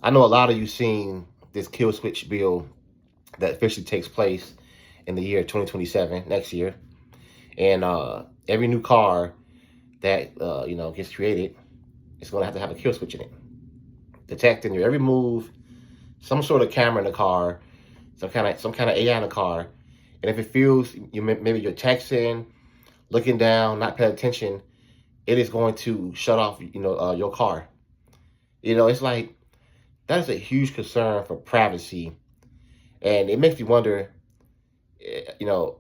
I know a lot of you seen this kill switch bill that officially takes place in the year 2027, next year. And every new car that gets created is going to have a kill switch in it, detecting your every move, some sort of camera in the car, some kind of AI in the car. And if it feels maybe you're texting, looking down, not paying attention, it is going to shut off your car. It's like that is a huge concern for privacy, and it makes me wonder, you know,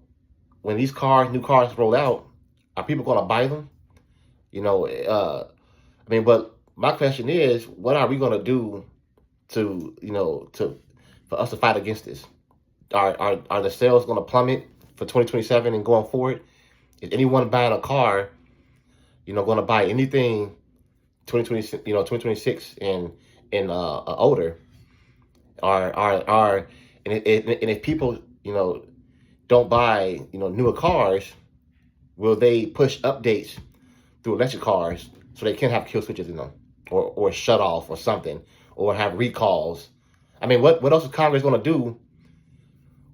when new cars roll out, are people going to buy them? But my question is, what are we going to do to for us to fight against this? Are the sales going to plummet for 2027 and going forward? Is anyone buying a car, going to buy anything 2026 and older? Are and if people don't buy newer cars, will they push updates through electric cars so they can have kill switches in them, or shut off or something, or have recalls? I mean, what else is Congress going to do?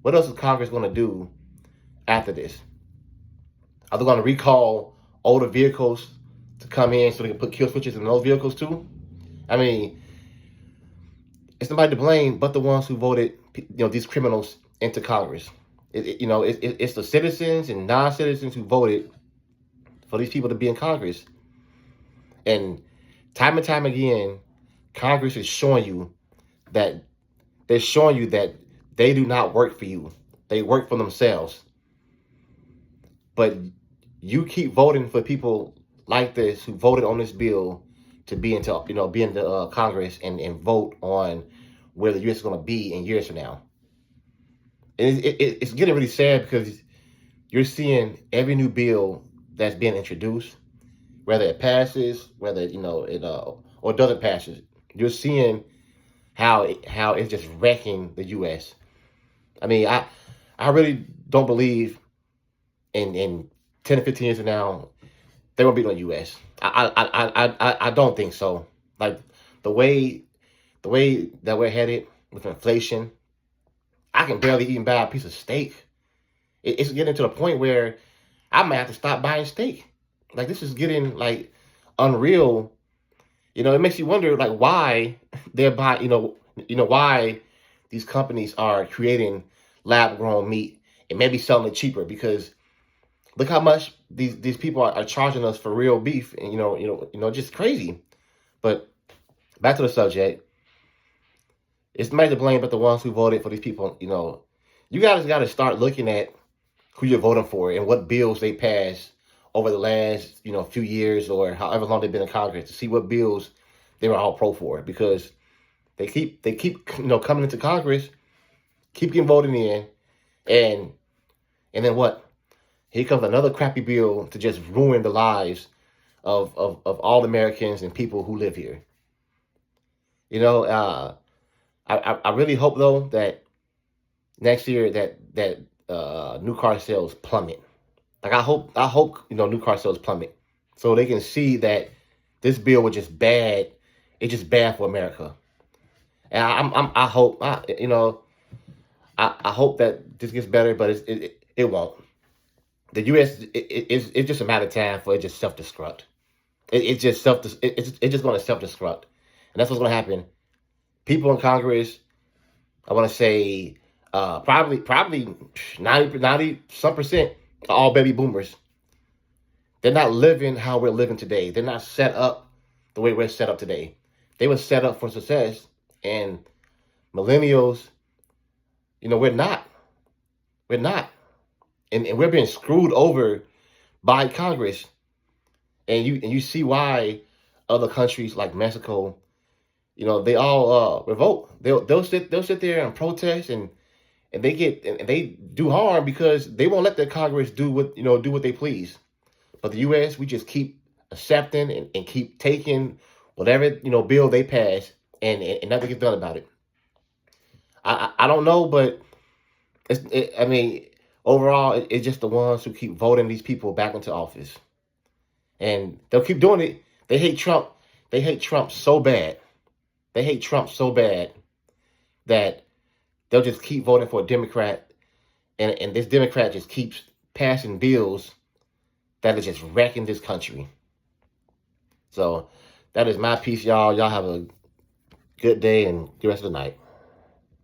What else is Congress going to do after this? Are they going to recall older vehicles to come in so they can put kill switches in those vehicles too? I mean, it's nobody to blame but the ones who voted, these criminals into Congress. It's the citizens and non-citizens who voted for these people to be in Congress. And time again, Congress is showing you that they do not work for you. They work for themselves. But you keep voting for people like this who voted on this bill to be into Congress and vote on where the U.S. is going to be in years from now. And it's getting really sad because you're seeing every new bill that's being introduced, whether it passes, whether it or doesn't pass. You're seeing how it's just wrecking the U.S. I mean, I really don't believe in 10 or 15 years from now there won't be no U.S. I don't think so. Like the way that we're headed with inflation, I can barely even buy a piece of steak. It's getting to the point where I might have to stop buying steak. Like this is getting like unreal. It makes you wonder like why they're buying. Why these companies are creating lab grown meat and maybe selling it cheaper, because look how much these people are charging us for real beef, and just crazy. But back to the subject. It's nobody to blame but the ones who voted for these people. You guys got to start looking at who you're voting for and what bills they passed over the last, few years or however long they've been in Congress, to see what bills they were all pro for, because they keep coming into Congress, keep getting voted in, and then what? Here comes another crappy bill to just ruin the lives of all Americans and people who live here. I really hope though that next year that new car sales plummet. Like I hope new car sales plummet, so they can see that this bill was just bad. It's just bad for America. And I hope I hope that this gets better, but it won't. The U.S. It's just a matter of time for it just self destruct. It's just going to self destruct, and that's what's going to happen. People in Congress, I want to say, probably 90 some percent are all baby boomers. They're not living how we're living today. They're not set up the way we're set up today. They were set up for success, and millennials, we're not. We're not. And we're being screwed over by Congress. And you see why other countries like Mexico, they all revolt. They'll sit there and protest, and they do harm because they won't let the Congress do what they please. But the U.S., we just keep accepting and keep taking whatever bill they pass, and nothing gets done about it. I don't know, but I mean, overall, it's just the ones who keep voting these people back into office, and they'll keep doing it. They hate Trump. They hate Trump so bad. They hate Trump so bad that they'll just keep voting for a Democrat, and this Democrat just keeps passing bills that are just wrecking this country. So that is my piece, y'all. Y'all have a good day and the rest of the night.